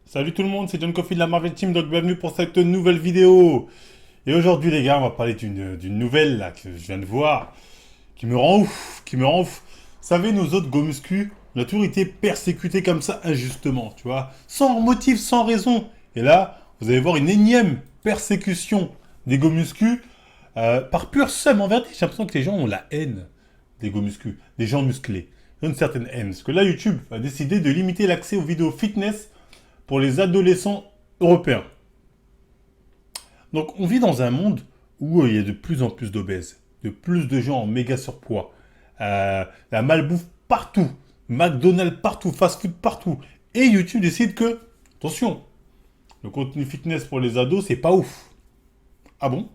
Salut tout le monde, c'est John Coffey de la Marvel Team, donc bienvenue pour cette nouvelle vidéo. Et aujourd'hui les gars, on va parler d'une nouvelle là que je viens de voir, qui me rend ouf, qui me rend ouf. Vous savez, nos autres go muscu, on a toujours été persécutés comme ça injustement, tu vois, sans motif, sans raison. Et là, vous allez voir une énième persécution des go muscu par pur seum. En vérité, j'ai l'impression que les gens ont la haine des go muscu, des gens musclés. Ils ont une certaine haine. Parce que là, YouTube a décidé de limiter l'accès aux vidéos fitness pour les adolescents européens. Donc on vit dans un monde où il y a de plus en plus d'obèses, de plus de gens en méga surpoids, la malbouffe partout, McDonald's partout, fast-food partout. Et YouTube décide que, attention, le contenu fitness pour les ados, c'est pas ouf. Ah bon?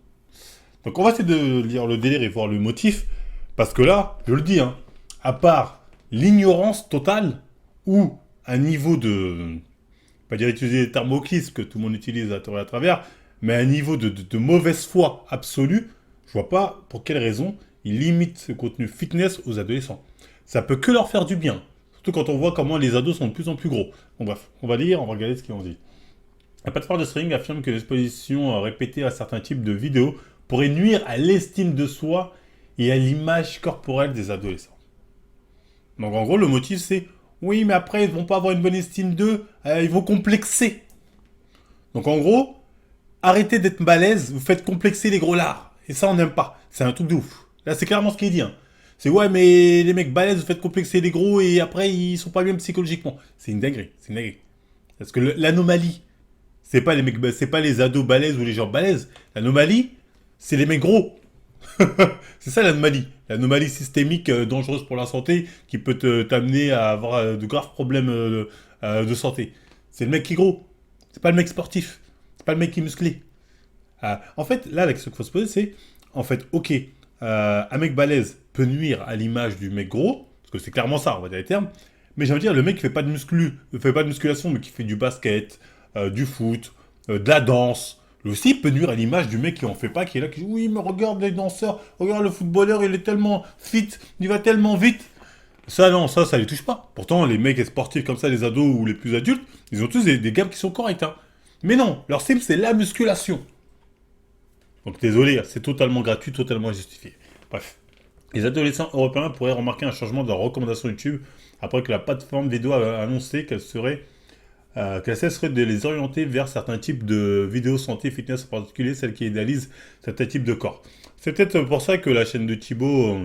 Donc on va essayer de lire le délire et voir le motif, parce que là, je le dis, hein, à part l'ignorance totale ou un niveau de, pas dire utiliser les termes moquistes que tout le monde utilise à tort et à travers, mais un niveau de mauvaise foi absolue, je vois pas pour quelle raison ils limitent ce contenu fitness aux adolescents. Ça peut que leur faire du bien. Surtout quand on voit comment les ados sont de plus en plus gros. Bon bref, on va lire, on va regarder ce qu'ils ont dit. La plateforme de streaming affirme que l'exposition répétée à certains types de vidéos pourrait nuire à l'estime de soi et à l'image corporelle des adolescents. Donc en gros, le motif c'est oui, mais après ils vont pas avoir une bonne estime d'eux, ils vont complexer. Donc en gros, arrêtez d'être balèze, vous faites complexer les gros lards. Et ça, on n'aime pas. C'est un truc de ouf. Là, c'est clairement ce qu'il dit. Hein. C'est ouais, mais les mecs balèzes, vous faites complexer les gros et après, ils sont pas bien psychologiquement. C'est une dinguerie. C'est une dinguerie. Parce que l'anomalie, c'est pas les mecs, c'est pas les ados balèzes ou les gens balèzes. L'anomalie, c'est les mecs gros. C'est ça l'anomalie. L'anomalie systémique dangereuse pour la santé qui peut t'amener à avoir de graves problèmes de santé. C'est le mec qui est gros. C'est pas le mec sportif. C'est pas le mec qui est musclé. En fait, là, la question qu'il faut se poser, c'est en fait, ok, un mec balèze peut nuire à l'image du mec gros, parce que c'est clairement ça, on va dire les termes, mais j'ai envie de dire, le mec qui fait pas de fait pas de musculation, mais qui fait du basket, du foot, de la danse, lui aussi peut nuire à l'image du mec qui en fait pas, qui est là, qui dit oui, mais regarde les danseurs, regarde le footballeur, il est tellement fit, il va tellement vite. Ça, non, ça les touche pas. Pourtant, les mecs sportifs comme ça, les ados ou les plus adultes, ils ont tous des gammes qui sont correctes. Hein. Mais non, leur cible, c'est la musculation. Donc désolé, c'est totalement gratuit, totalement justifié. Bref. Les adolescents européens pourraient remarquer un changement de leur recommandation YouTube après que la plateforme vidéo a annoncé qu'elle cesserait de les orienter vers certains types de vidéos santé et fitness, en particulier celles qui idéalisent certains types de corps. C'est peut-être pour ça que la chaîne de Thibaut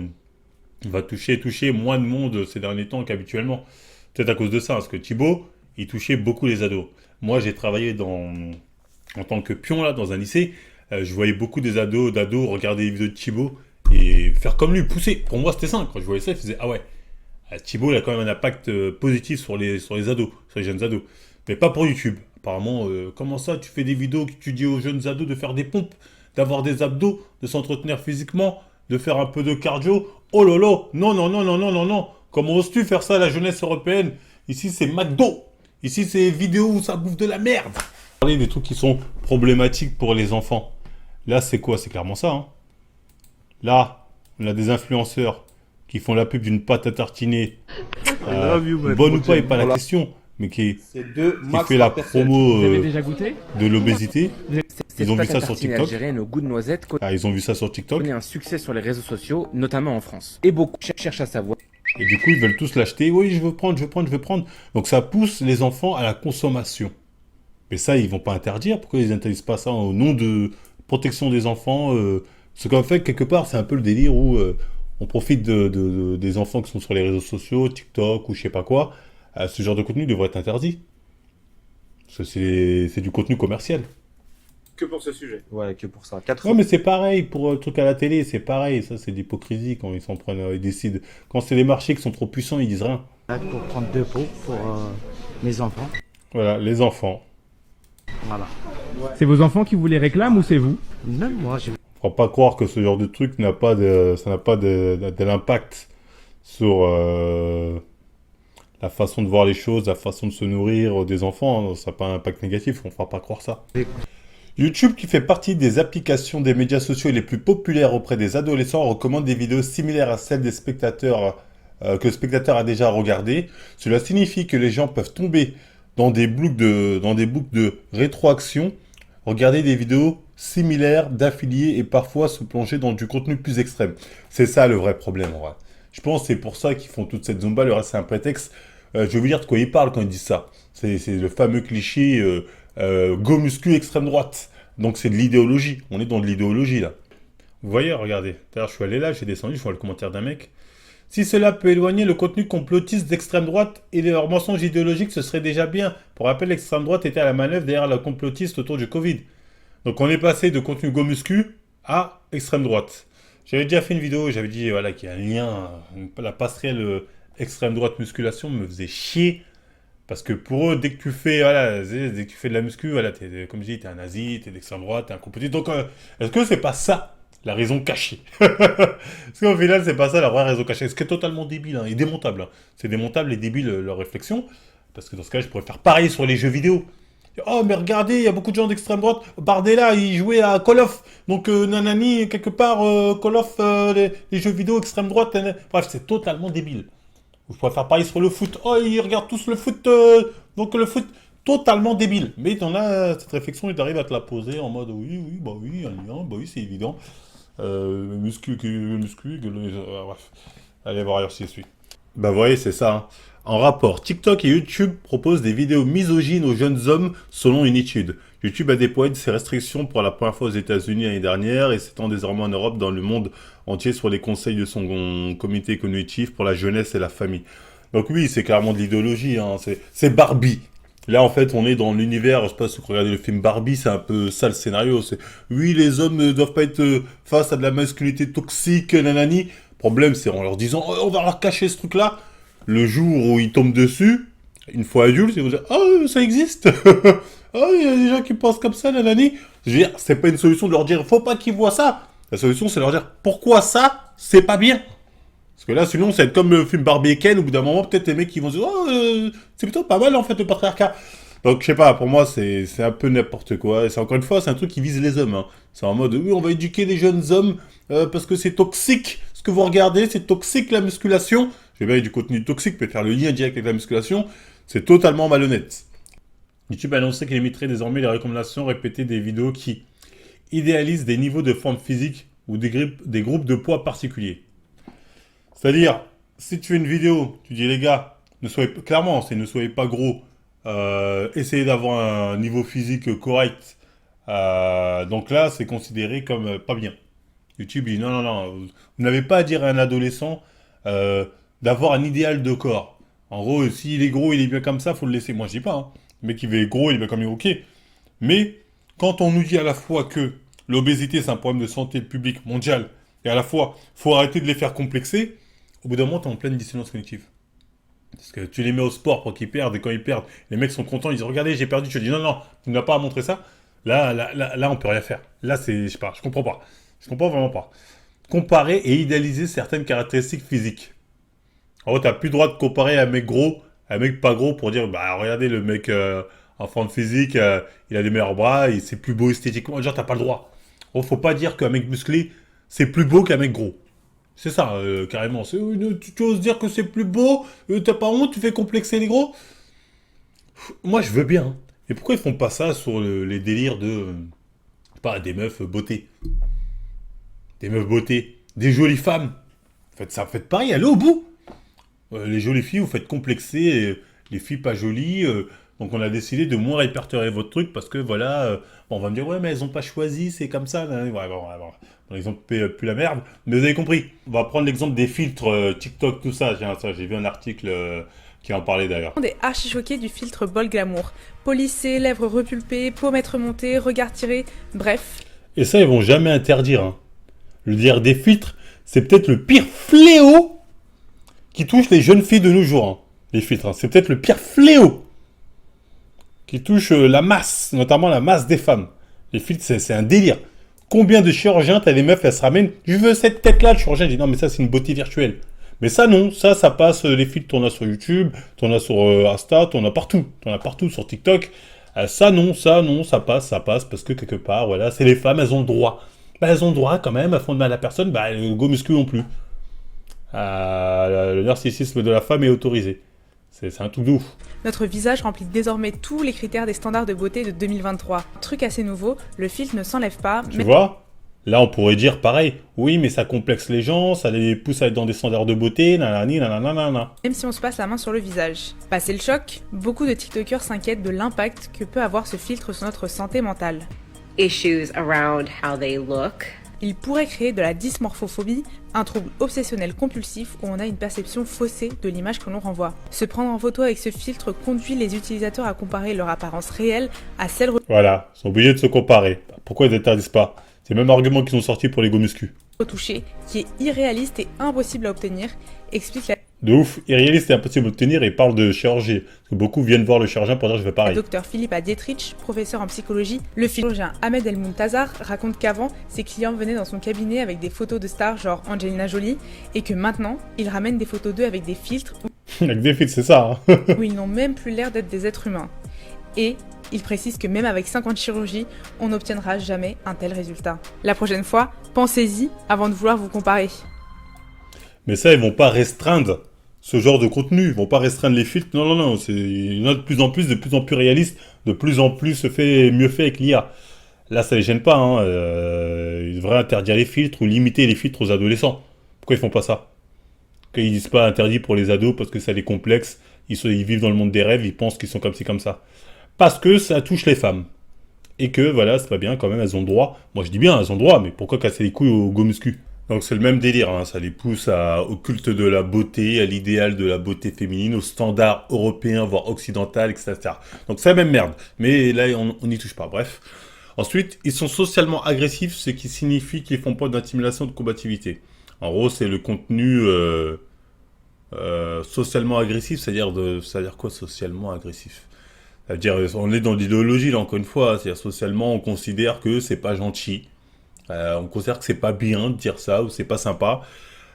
va toucher moins de monde ces derniers temps qu'habituellement. Peut-être à cause de ça, parce que Thibaut, il touchait beaucoup les ados. Moi, j'ai travaillé en tant que pion là, dans un lycée. Je voyais beaucoup d'ados regarder les vidéos de Thibaut et faire comme lui, pousser. Pour moi, c'était simple. Quand je voyais ça, je faisais ah ouais, Thibaut, il a quand même un impact positif sur les ados, sur les jeunes ados. Mais pas pour YouTube. Apparemment, comment ça, tu fais des vidéos que tu dis aux jeunes ados de faire des pompes, d'avoir des abdos, de s'entretenir physiquement, de faire un peu de cardio. Oh là là, non, non, non, non, non, non, non. Comment oses-tu faire ça à la jeunesse européenne? Ici, c'est McDo. Ici, c'est vidéos où ça bouffe de la merde. Parler des trucs qui sont problématiques pour les enfants. Là, c'est quoi? C'est clairement ça. Hein. Là, on a des influenceurs qui font la pub d'une pâte à tartiner, bonne ou pas, et pas la question, mais qui fait la promo Vous avez déjà goûté? de l'obésité. Cette Ils ont vu pâte ça à sur tartiner TikTok. algérienne au goût de noisette Ils ont vu ça sur TikTok. connaît un succès sur les réseaux sociaux, notamment en France. Et beaucoup cherchent à savoir. Et du coup, ils veulent tous l'acheter. Oui, je veux prendre, je veux prendre, je veux prendre. Donc ça pousse les enfants à la consommation. Mais ça, ils vont pas interdire. Pourquoi ils n'interdisent pas ça au nom de protection des enfants Ce qu'en fait, quelque part, c'est un peu le délire où on profite des enfants qui sont sur les réseaux sociaux, TikTok ou je sais pas quoi. Ce genre de contenu devrait être interdit. Parce que c'est du contenu commercial. Que pour ce sujet. Ouais, que pour ça. 4 Ouais, mais c'est pareil pour le truc à la télé, c'est pareil. Ça, c'est de l'hypocrisie quand ils s'en prennent, ils décident. Quand c'est les marchés qui sont trop puissants, ils disent rien. Pour prendre 2 pots pour mes enfants. Voilà, les enfants. Voilà. C'est vos enfants qui vous les réclament ou c'est vous? Même moi, je Faut pas croire que ce genre de truc n'a pas de l'impact sur la façon de voir les choses, la façon de se nourrir des enfants. Hein. Ça n'a pas un impact négatif, on ne fera pas croire ça. YouTube, qui fait partie des applications des médias sociaux les plus populaires auprès des adolescents, recommande des vidéos similaires à celles des spectateurs que le spectateur a déjà regardées. Cela signifie que les gens peuvent tomber dans des boucles de rétroaction, regarder des vidéos similaires d'affiliés et parfois se plonger dans du contenu plus extrême. C'est ça le vrai problème en vrai. Je pense que c'est pour ça qu'ils font toute cette zumba, le reste c'est un prétexte. Je vais vous dire de quoi ils parlent quand ils disent ça. C'est le fameux cliché go muscu extrême droite. Donc c'est de l'idéologie. On est dans de l'idéologie là. Vous voyez, regardez. D'ailleurs, je suis allé là, j'ai descendu, je vois le commentaire d'un mec. Si cela peut éloigner le contenu complotiste d'extrême droite et de leurs mensonges idéologiques, ce serait déjà bien. Pour rappel, l'extrême droite était à la manœuvre derrière la complotiste autour du Covid. Donc on est passé de contenu go muscu à extrême droite. J'avais déjà fait une vidéo, j'avais dit voilà, qu'il y a un lien, la passerelle extrême droite musculation me faisait chier. Parce que pour eux, dès que tu fais, voilà, dès que tu fais de la muscu, voilà, comme je dis, t'es un nazi, t'es d'extrême droite, t'es un complotiste. Donc est-ce que c'est pas ça la raison cachée? Parce qu'au final, c'est pas ça la vraie raison cachée. Ce qui est totalement débile et démontable. Hein. C'est démontable et débile leur réflexion. Parce que dans ce cas, je pourrais faire pareil sur les jeux vidéo. Oh, mais regardez, il y a beaucoup de gens d'extrême droite. Bardella, il jouait à Call of. Donc, nanani, quelque part, Call of, les jeux vidéo extrême droite. Bref, c'est totalement débile. Je pourrais faire pareil sur le foot. Oh, ils regardent tous le foot. Donc, le foot, totalement débile. Mais t'en as cette réflexion, il arrive à te la poser en mode oui, un lien, bah oui, c'est évident. Bref. Allez voir ailleurs si je suis. Bah, vous voyez, c'est ça. Hein. En rapport, TikTok et YouTube proposent des vidéos misogynes aux jeunes hommes selon une étude. YouTube a déployé ses restrictions pour la première fois aux États-Unis l'année dernière et s'étend désormais en Europe dans le monde entier sur les conseils de son comité cognitif pour la jeunesse et la famille. Donc oui, c'est clairement de l'idéologie, hein. C'est Barbie. Là, en fait, on est dans l'univers, je sais pas si vous regardez le film Barbie, c'est un peu ça le scénario. C'est oui, les hommes ne doivent pas être face à de la masculinité toxique, nanani. Problème, c'est en leur disant, oh, on va leur cacher ce truc-là. Le jour où ils tombent dessus, une fois adultes, ils vont dire, oh, ça existe. Oh, il y a des gens qui pensent comme ça, nanani. Je veux dire, c'est pas une solution de leur dire, faut pas qu'ils voient ça. La solution, c'est de leur dire, pourquoi ça, c'est pas bien. Parce que là, sinon, ça va être comme le film Barbie et Ken, au bout d'un moment, peut-être les mecs qui vont se dire, oh, c'est plutôt pas mal, en fait, le patriarcat. Donc, je sais pas, pour moi, c'est un peu n'importe quoi. Et c'est encore une fois, c'est un truc qui vise les hommes. Hein. C'est en mode, oui, on va éduquer les jeunes hommes parce que c'est toxique. Ce que vous regardez, c'est toxique la musculation. J'ai bien du contenu toxique, peut faire le lien direct avec la musculation. C'est totalement malhonnête. YouTube a annoncé qu'il émettrait désormais les recommandations répétées des vidéos qui idéalisent des niveaux de forme physique ou des groupes de poids particuliers. C'est-à-dire, si tu fais une vidéo, tu dis les gars, ne soyez pas gros, essayez d'avoir un niveau physique correct. Donc là, c'est considéré comme pas bien. YouTube dit non, vous n'avez pas à dire à un adolescent d'avoir un idéal de corps. En gros, s'il est gros, il est bien comme ça, faut le laisser. Moi, je dis pas. Hein. Le mec qui est gros, il est bien comme il est ok. Mais quand on nous dit à la fois que l'obésité, c'est un problème de santé publique mondiale, et à la fois, faut arrêter de les faire complexer, au bout d'un moment, t'es en pleine dissonance cognitive. Parce que tu les mets au sport pour qu'ils perdent, et quand ils perdent, les mecs sont contents, ils disent regardez, j'ai perdu. Tu dis non, tu n'as pas à montrer ça. Là, on peut rien faire. Là, je sais pas, je comprends pas. Je comprends vraiment pas. Comparer et idéaliser certaines caractéristiques physiques. En gros, t'as plus le droit de comparer un mec gros, un mec pas gros pour dire, bah regardez le mec en forme physique, il a des meilleurs bras, c'est plus beau esthétiquement. Genre, t'as pas le droit. En gros, faut pas dire qu'un mec musclé, c'est plus beau qu'un mec gros. C'est ça, carrément. Tu oses dire que c'est plus beau, t'as pas honte, tu fais complexer les gros. Moi, je veux bien. Hein. Et pourquoi ils font pas ça sur les délires de, pas des meufs beauté. Des meufs beauté, des jolies femmes. Faites pareil, allez au bout. Les jolies filles, vous faites complexer les filles pas jolies. Donc on a décidé de moins répertorier votre truc parce que voilà, on va me dire ouais mais elles ont pas choisi, c'est comme ça. Ouais, bon, ils ont plus la merde. Mais vous avez compris. On va prendre l'exemple des filtres TikTok, tout ça. J'ai vu un article qui en parlait d'ailleurs. On est archi choqués du filtre bol glamour. Polissé, lèvres repulpées, pommettes remontées, regard tiré, bref. Et ça ils vont jamais interdire. Hein. Je veux dire, des filtres, c'est peut-être le pire fléau qui touche les jeunes filles de nos jours. Hein. Les filtres, hein. C'est peut-être le pire fléau qui touche la masse, notamment la masse des femmes. Les filtres, c'est un délire. Combien de chirurgiens, t'as des meufs, elles se ramènent, je veux cette tête-là, le chirurgien dit non, mais ça, c'est une beauté virtuelle. Mais ça, non, ça passe, les filtres, t'en as sur YouTube, t'en as sur Insta, t'en as partout sur TikTok. Ça, non, ça passe, parce que quelque part, voilà, c'est les femmes, elles ont le droit. Bah, elles ont le droit quand même, elles font de mal à personne, le go muscu non plus. Le narcissisme de la femme est autorisé. C'est un truc de ouf. Notre visage remplit désormais tous les critères des standards de beauté de 2023. Truc assez nouveau, le filtre ne s'enlève pas, Tu vois? Là, on pourrait dire pareil. Oui, mais ça complexe les gens, ça les pousse à être dans des standards de beauté, nanani, nanana. même si on se passe la main sur le visage. Passé le choc, beaucoup de TikTokers s'inquiètent de l'impact que peut avoir ce filtre sur notre santé mentale. Issues around how they look. Il pourrait créer de la dysmorphophobie, un trouble obsessionnel compulsif où on a une perception faussée de l'image que l'on renvoie. Se prendre en photo avec ce filtre conduit les utilisateurs à comparer leur apparence réelle à celle Voilà, ils sont obligés de se comparer. Pourquoi ils n'interdisent pas? C'est le même argument qu'ils ont sorti pour les go muscu. retouchée, qui est irréaliste et impossible à obtenir, explique la De ouf, irréaliste et impossible à obtenir et parle de chirurgie. Parce que beaucoup viennent voir le chirurgien pour dire je vais pareil. Dr Philippa Dietrich, professeur en psychologie. Le chirurgien Ahmed El Muntazar raconte qu'avant, ses clients venaient dans son cabinet avec des photos de stars genre Angelina Jolie et que maintenant, il ramène des photos d'eux avec des filtres Avec des filtres, c'est ça. Hein. où ils n'ont même plus l'air d'être des êtres humains. Et il précise que même avec 50 chirurgies, on n'obtiendra jamais un tel résultat. La prochaine fois, pensez-y avant de vouloir vous comparer. Mais ça, ils vont pas restreindre ce genre de contenu. Ils vont pas restreindre les filtres. Non, non, non. Il y en a de plus en plus réaliste, de plus en plus mieux fait avec l'IA. Là, ça les gêne pas. Hein. Ils devraient interdire les filtres ou limiter les filtres aux adolescents. Pourquoi ils font pas ça? Qu'ils disent pas interdit pour les ados parce que ça les complexe. Ils vivent dans le monde des rêves, ils pensent qu'ils sont comme ci, comme ça. Parce que ça touche les femmes. Et que, voilà, c'est pas bien, quand même, elles ont le droit. Moi, je dis bien, elles ont le droit, mais pourquoi casser les couilles aux go muscu? Donc, c'est le même délire, hein. Ça les pousse au culte de la beauté, à l'idéal de la beauté féminine, aux standards européens, voire occidentaux, etc. Donc, c'est la même merde. Mais là, on n'y touche pas. Bref. Ensuite, ils sont socialement agressifs, ce qui signifie qu'ils font pas d'intimidation, de combativité. En gros, c'est le contenu socialement agressif, c'est-à-dire quoi socialement agressif? C'est-à-dire, on est dans l'idéologie, là, encore une fois. C'est-à-dire, socialement, on considère que c'est pas gentil. On considère que c'est pas bien de dire ça, ou c'est pas sympa.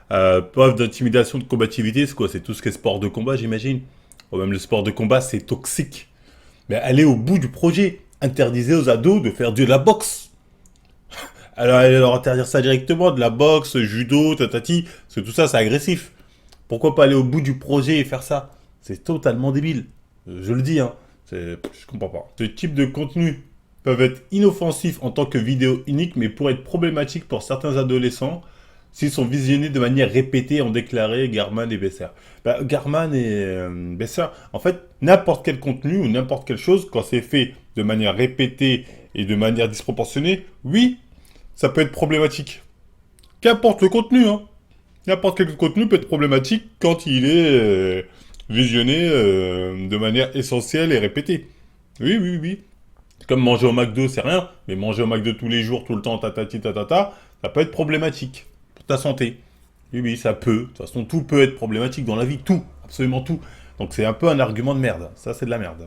Preuve d'intimidation, de combativité, c'est quoi? C'est tout ce qui est sport de combat, j'imagine. Ou même le sport de combat, c'est toxique. Mais allez au bout du projet. Interdisez aux ados de faire de la boxe. Alors, allez leur interdire ça directement, de la boxe, judo, tatati. Parce que tout ça, c'est agressif. Pourquoi pas aller au bout du projet et faire ça? C'est totalement débile. Je le dis, hein. Je comprends pas. Ce type de contenu peuvent être inoffensifs en tant que vidéo unique, mais pourraient être problématiques pour certains adolescents s'ils sont visionnés de manière répétée, ont déclaré Garman et Besser. Garman et Besser, en fait, n'importe quel contenu ou n'importe quelle chose, quand c'est fait de manière répétée et de manière disproportionnée, oui, ça peut être problématique. Qu'importe le contenu, hein. N'importe quel contenu peut être problématique quand il est visionné de manière essentielle et répétée. Oui, oui, oui. Comme manger au McDo, c'est rien, mais manger au McDo tous les jours, tout le temps, tatati, tatata, ça peut être problématique pour ta santé. Oui, oui, ça peut. De toute façon, tout peut être problématique dans la vie, tout, absolument tout. Donc c'est un peu un argument de merde. Ça, c'est de la merde.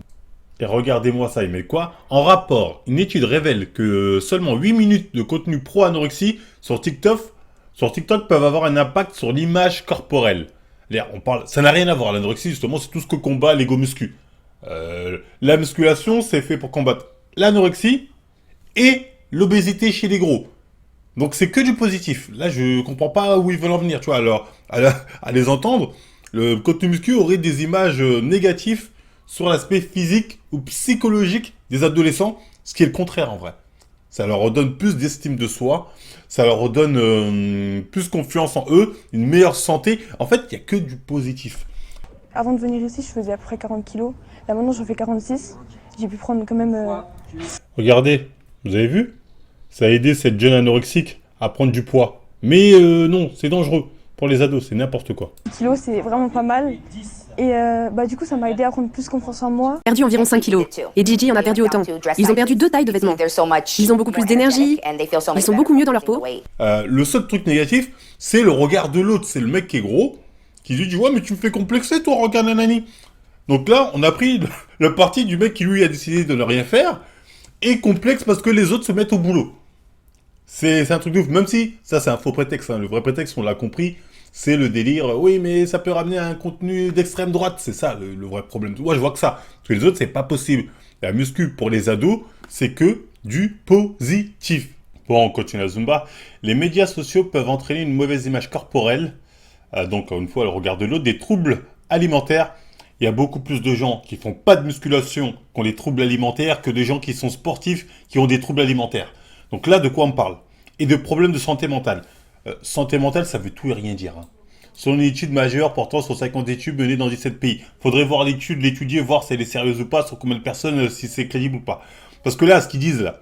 Et regardez-moi ça, il met quoi? En rapport, une étude révèle que seulement 8 minutes de contenu pro-anorexie sur TikTok peuvent avoir un impact sur l'image corporelle. Ça n'a rien à voir, l'anorexie, justement, c'est tout ce que combat l'ego muscu. La musculation, c'est fait pour combattre l'anorexie et l'obésité chez les gros. Donc c'est que du positif. Là, je comprends pas où ils veulent en venir, tu vois. Alors, à les entendre, le contenu muscu aurait des images négatives sur l'aspect physique ou psychologique des adolescents, ce qui est le contraire en vrai. Ça leur redonne plus d'estime de soi, ça leur redonne plus confiance en eux, une meilleure santé. En fait, il n'y a que du positif. Avant de venir ici, je faisais à peu près 40 kilos. Là maintenant, j'en fais 46. J'ai pu prendre quand même... Regardez, vous avez vu? Ça a aidé cette jeune anorexique à prendre du poids. Mais non, c'est dangereux. Pour les ados, c'est n'importe quoi. kilos, c'est vraiment pas mal. Et du coup, ça m'a aidé à prendre plus confiance en moi. Perdu environ 5 kilos. Et Gigi en a perdu autant. Ils ont perdu 2 tailles de vêtements. Ils ont beaucoup plus d'énergie. Ils sont beaucoup mieux dans leur peau. Le seul truc négatif, c'est le regard de l'autre. C'est le mec qui est gros, qui lui dit « Ouais, mais tu me fais complexer, toi, regarde nanani !» Donc là, on a pris le parti du mec qui, lui, a décidé de ne rien faire, et complexe parce que les autres se mettent au boulot. C'est un truc de ouf. Même si, ça, c'est un faux prétexte. Hein. Le vrai prétexte, on l'a compris, c'est le délire, oui, mais ça peut ramener à un contenu d'extrême droite. C'est ça, le vrai problème. Moi, je vois que ça. Parce que les autres, c'est pas possible. La muscu, pour les ados, c'est que du positif. Bon, on continue la Zumba. Les médias sociaux peuvent entraîner une mauvaise image corporelle. Donc, une fois, le regard de l'autre, des troubles alimentaires il y a beaucoup plus de gens qui font pas de musculation, qui ont des troubles alimentaires, que des gens qui sont sportifs, qui ont des troubles alimentaires. Donc là, de quoi on parle? Et de problèmes de santé mentale. Santé mentale, ça veut tout et rien dire. Hein. Selon une étude majeure portant sur 50 études menées dans 17 pays. Faudrait voir l'étude, l'étudier, voir si elle est sérieuse ou pas, sur combien de personnes, si c'est crédible ou pas. Parce que là, ce qu'ils disent là,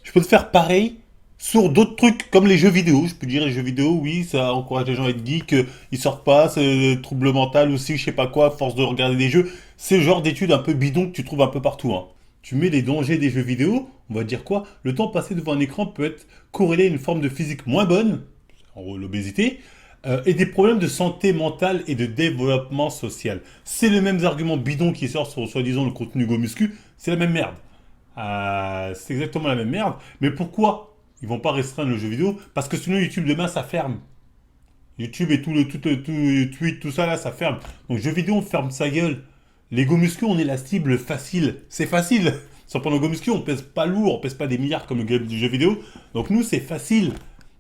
je peux te faire pareil sur d'autres trucs comme les jeux vidéo. Je peux dire les jeux vidéo, oui, ça encourage les gens à être geeks, ils sortent pas, c'est trouble mental aussi, je sais pas quoi, à force de regarder des jeux. C'est le genre d'études un peu bidon que tu trouves un peu partout. Hein. Tu mets les dangers des jeux vidéo, on va dire quoi? Le temps passé devant un écran peut être corrélé à une forme de physique moins bonne, en gros l'obésité, et des problèmes de santé mentale et de développement social. C'est les mêmes arguments bidons qui sortent sur soi-disant le contenu GoMuscu, c'est la même merde. C'est exactement la même merde, mais pourquoi ils vont pas restreindre le jeu vidéo? Parce que sinon YouTube demain ça ferme. YouTube et tout tweet, tout ça là, ça ferme. Donc jeux vidéo on ferme sa gueule. Les GoMuscu on est la cible facile. C'est facile. Sans pendant GoMuscu on pèse pas lourd, on pèse pas des milliards comme le game du jeu vidéo. Donc nous c'est facile.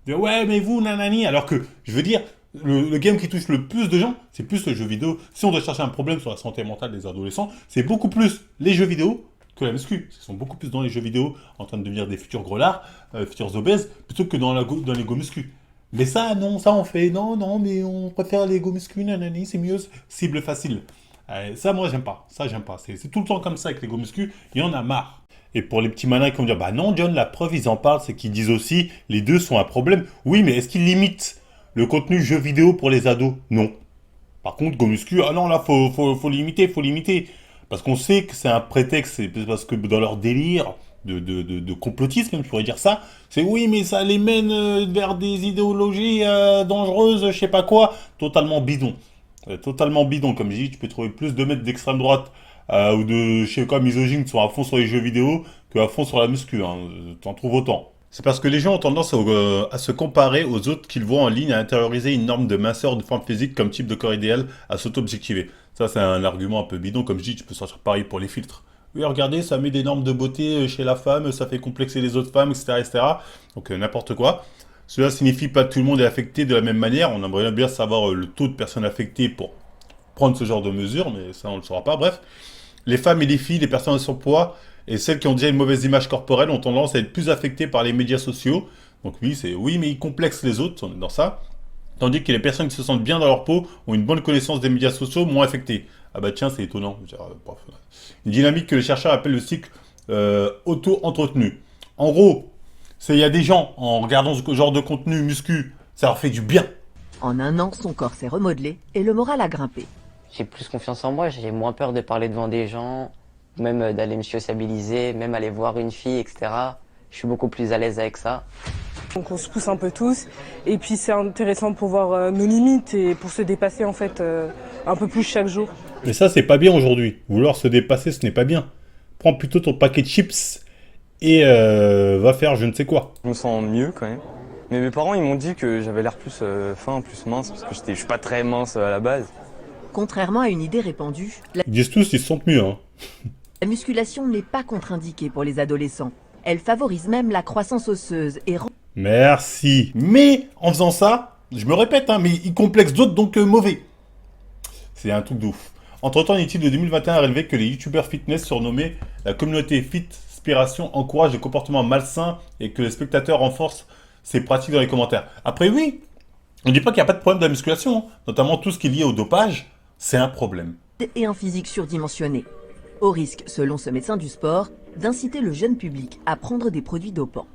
Ouais, mais vous, nanani. Alors que, je veux dire, le game qui touche le plus de gens, c'est plus le jeu vidéo. Si on doit chercher un problème sur la santé mentale des adolescents, c'est beaucoup plus les jeux vidéo que la muscu. Ils sont beaucoup plus dans les jeux vidéo en train de devenir des futurs grellards, futurs obèses, plutôt que dans les go muscu. Mais ça, non, ça on fait. Non, mais on préfère les go muscu, nanani, c'est mieux, cible facile. Ça, moi, j'aime pas. Ça, j'aime pas. C'est tout le temps comme ça avec les go muscu. Il y en a marre. Et pour les petits malins qui vont dire, bah non, John, la preuve, ils en parlent, c'est qu'ils disent aussi, les deux sont un problème. Oui, mais est-ce qu'ils limitent le contenu jeu vidéo pour les ados? Non. Par contre, GoMuscu, ah non, là, faut limiter. Parce qu'on sait que c'est un prétexte, c'est parce que dans leur délire de complotisme, je pourrais dire ça, c'est oui, mais ça les mène vers des idéologies dangereuses, je sais pas quoi, totalement bidon. Totalement bidon, comme je dis, tu peux trouver plus de mecs d'extrême droite ou de, je sais quoi, misogynes qui sont à fond sur les jeux vidéo que à fond sur la muscu, hein. T'en trouves autant. C'est parce que les gens ont tendance à se comparer aux autres qu'ils voient en ligne, à intérioriser une norme de minceur, de forme physique comme type de corps idéal, à s'auto-objectiver. Ça, c'est un argument un peu bidon, comme je dis, tu peux sortir pareil pour les filtres. Oui, regardez, ça met des normes de beauté chez la femme, ça fait complexer les autres femmes, etc. Donc, n'importe quoi. Cela signifie pas que tout le monde est affecté de la même manière. On aimerait bien savoir le taux de personnes affectées pour prendre ce genre de mesures, mais ça, on ne le saura pas. Bref. Les femmes et les filles, les personnes en surpoids et celles qui ont déjà une mauvaise image corporelle ont tendance à être plus affectées par les médias sociaux. Donc oui, mais ils complexent les autres, on est dans ça. Tandis que les personnes qui se sentent bien dans leur peau ont une bonne connaissance des médias sociaux, moins affectées. Ah bah tiens, c'est étonnant. Une dynamique que les chercheurs appellent le cycle auto-entretenu. En gros, il y a des gens, en regardant ce genre de contenu muscu, ça leur fait du bien. En un an, son corps s'est remodelé et le moral a grimpé. J'ai plus confiance en moi, j'ai moins peur de parler devant des gens, même d'aller me sociabiliser, même aller voir une fille, etc. Je suis beaucoup plus à l'aise avec ça. Donc on se pousse un peu tous, et puis c'est intéressant pour voir nos limites et pour se dépasser en fait un peu plus chaque jour. Mais ça, c'est pas bien aujourd'hui. Vouloir se dépasser, ce n'est pas bien. Prends plutôt ton paquet de chips et va faire je ne sais quoi. Je me sens mieux quand même. Mais mes parents, ils m'ont dit que j'avais l'air plus fin, plus mince, parce que je suis pas très mince à la base. Contrairement à une idée répandue, Ils disent tous qu'ils se sentent mieux. Hein. La musculation n'est pas contre-indiquée pour les adolescents. Elle favorise même la croissance osseuse et rend... Merci. Mais en faisant ça, je me répète, hein, mais ils complexent d'autres, donc mauvais. C'est un truc de ouf. Entre-temps, une étude de 2021 a révélé que les youtubeurs fitness surnommés la communauté Fitspiration encouragent des comportements malsains et que les spectateurs renforcent ces pratiques dans les commentaires. Après, oui, on ne dit pas qu'il n'y a pas de problème de la musculation, hein. Notamment tout ce qui est lié au dopage, c'est un problème. Et un physique surdimensionné. Au risque, selon ce médecin du sport, d'inciter le jeune public à prendre des produits dopants.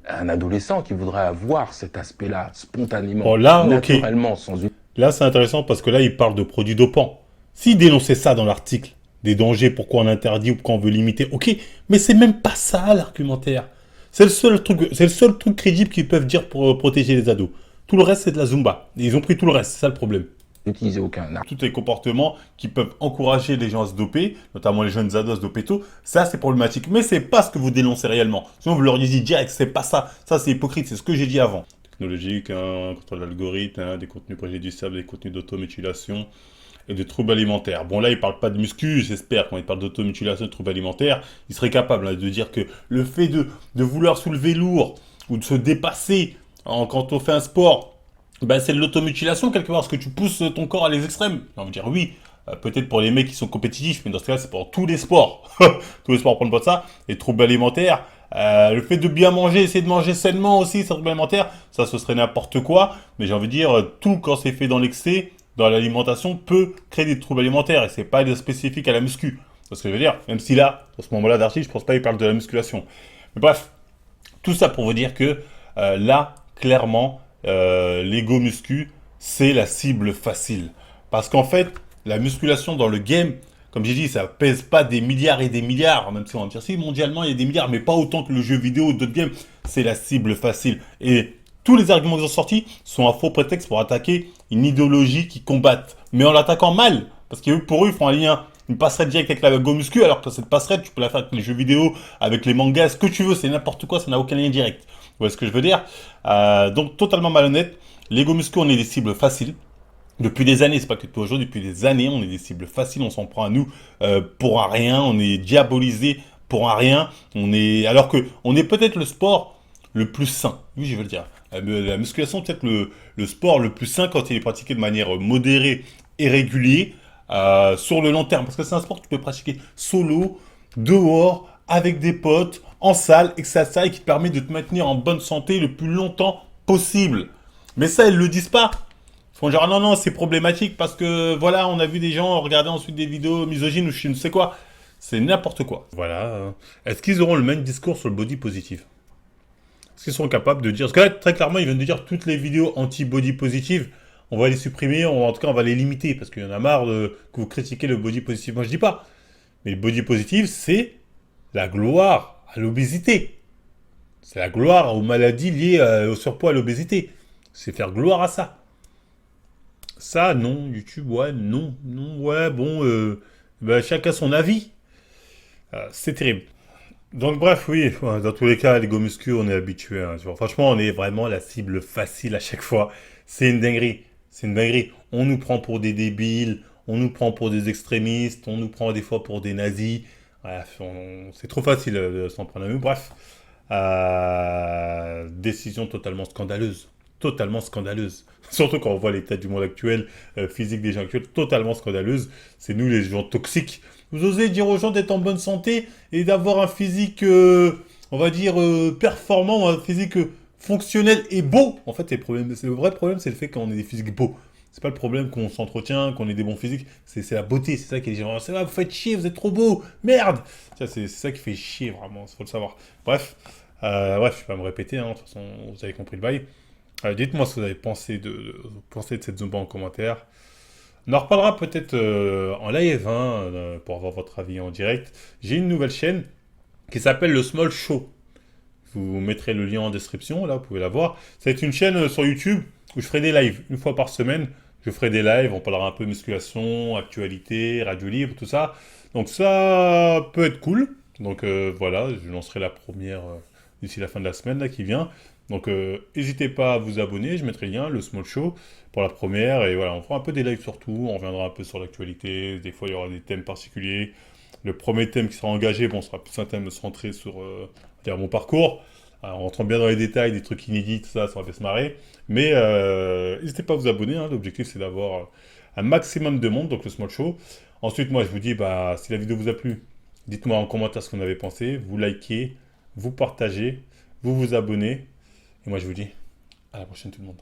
Un adolescent qui voudrait avoir cet aspect-là spontanément, oh là, naturellement, sans une... Là, c'est intéressant parce que là, il parle de produits dopants. S'il dénonçait ça dans l'article, des dangers, pourquoi on interdit ou pourquoi on veut limiter, ok, mais c'est même pas ça l'argumentaire. C'est le seul truc crédible qu'ils peuvent dire pour protéger les ados. Tout le reste, c'est de la Zumba. Et ils ont pris tout le reste, c'est ça le problème. N'utilisez aucun arme. Tous les comportements qui peuvent encourager les gens à se doper, notamment les jeunes ados à se doper tôt, ça c'est problématique. Mais c'est pas ce que vous dénoncez réellement. Sinon vous leur dites direct, c'est pas ça. Ça c'est hypocrite, c'est ce que j'ai dit avant. Technologique, contrôle d'algorithme, des contenus préjudiciables, des contenus d'automutilation et de troubles alimentaires. Bon là il parle pas de muscu, j'espère, quand il parle d'automutilation et de troubles alimentaires, il serait capable de dire que le fait de vouloir soulever lourd ou de se dépasser quand on fait un sport, ben c'est de l'automutilation quelque part, parce que tu pousses ton corps à les extrêmes. On va dire oui, peut-être pour les mecs qui sont compétitifs, mais dans ce cas-là, c'est pour tous les sports. Tous les sports prennent pas de ça. Les troubles alimentaires, le fait de bien manger, essayer de manger sainement aussi, ces troubles alimentaires, ça, ce serait n'importe quoi. Mais j'ai envie de dire, tout quand c'est fait dans l'excès, dans l'alimentation, peut créer des troubles alimentaires. Et c'est pas spécifique à la muscu. C'est ce que je veux dire. Même si là, à ce moment-là d'Archie, je pense pas qu'il parle de la musculation. Mais bref, tout ça pour vous dire que là, clairement, l'ego muscu, c'est la cible facile. Parce qu'en fait, la musculation dans le game, comme j'ai dit, ça pèse pas des milliards et des milliards. Même si on va me dire, si mondialement, il y a des milliards, mais pas autant que le jeu vidéo ou d'autres games. C'est la cible facile. Et tous les arguments qu'ils ont sortis sont un faux prétexte pour attaquer une idéologie qui combattent. Mais en l'attaquant mal. Parce que pour eux, ils font un lien, une passerelle directe avec la go muscu, alors que cette passerelle, tu peux la faire avec les jeux vidéo, avec les mangas, ce que tu veux, c'est n'importe quoi, ça n'a aucun lien direct. Vous voyez ce que je veux dire? Donc, totalement malhonnête. L'ego muscu, on est des cibles faciles. Depuis des années, c'est pas que depuis aujourd'hui, depuis des années, on est des cibles faciles, on s'en prend à nous pour un rien, on est diabolisé pour un rien, alors que on est peut-être le sport le plus sain, oui je veux le dire. La musculation peut-être le sport le plus sain quand il est pratiqué de manière modérée et régulière sur le long terme, parce que c'est un sport que tu peux pratiquer solo, dehors, avec des potes, en salle, etc. et qui te permet de te maintenir en bonne santé le plus longtemps possible. Mais ça, ils le disent pas. Ils font genre, non, c'est problématique parce que, voilà, on a vu des gens regarder ensuite des vidéos misogynes ou je ne sais quoi. C'est n'importe quoi. Voilà. Est-ce qu'ils auront le même discours sur le body positive? Est-ce qu'ils seront capables de dire... Parce que là, très clairement, ils viennent de dire toutes les vidéos anti-body positive, on va les supprimer, en tout cas, on va les limiter parce qu'il y en a marre que vous critiquez le body positive. Moi, je dis pas. Mais le body positive, c'est la gloire à l'obésité. C'est la gloire aux maladies liées au surpoids, à l'obésité. C'est faire gloire à ça. Ça, non. YouTube, ouais, non. Non, ouais, bon, chacun son avis. C'est terrible. Donc, bref, oui, dans tous les cas, les go muscu, on est habitué. Hein, tu vois. Franchement, on est vraiment la cible facile à chaque fois. C'est une dinguerie. C'est une dinguerie. On nous prend pour des débiles, on nous prend pour des extrémistes, on nous prend des fois pour des nazis. Bref, c'est trop facile de s'en prendre à nous. Bref, décision totalement scandaleuse. Totalement scandaleuse. Surtout quand on voit l'état du monde actuel, physique des gens actuels, totalement scandaleuse. C'est nous les gens toxiques. Vous osez dire aux gens d'être en bonne santé et d'avoir un physique, on va dire, performant, un physique fonctionnel et beau. En fait, le vrai problème, c'est le fait qu'on ait des physiques beaux. C'est pas le problème qu'on s'entretient, qu'on ait des bons physiques. C'est la beauté, c'est ça qui est gens. C'est là, vous faites chier, vous êtes trop beau, merde. C'est ça qui fait chier vraiment, il faut le savoir. Bref, je vais pas me répéter, hein, de toute façon, vous avez compris le bail. Dites-moi ce que vous avez pensé de cette Zumba en commentaire. On en reparlera peut-être en live, hein, pour avoir votre avis en direct. J'ai une nouvelle chaîne qui s'appelle le Small Show. Je vous mettrai le lien en description, là, vous pouvez la voir. Ça va être une chaîne sur YouTube où je ferai des lives. Une fois par semaine, je ferai des lives, on parlera un peu musculation, actualité, radio libre, tout ça. Donc ça peut être cool. Donc voilà, je lancerai la première d'ici la fin de la semaine, là, qui vient. Donc n'hésitez pas à vous abonner, je mettrai le lien, le Small Show, pour la première. Et voilà, on fera un peu des lives sur tout, on reviendra un peu sur l'actualité. Des fois, il y aura des thèmes particuliers. Le premier thème qui sera engagé, bon, sera plus un thème centré sur mon parcours. Alors, en rentrant bien dans les détails, des trucs inédits, tout ça, ça va bien se marrer. Mais n'hésitez pas à vous abonner, hein. L'objectif, c'est d'avoir un maximum de monde, donc le Small Show. Ensuite, moi, je vous dis, si la vidéo vous a plu, dites-moi en commentaire ce que vous en avez pensé. Vous likez, vous partagez, vous vous abonnez. Et moi, je vous dis à la prochaine tout le monde.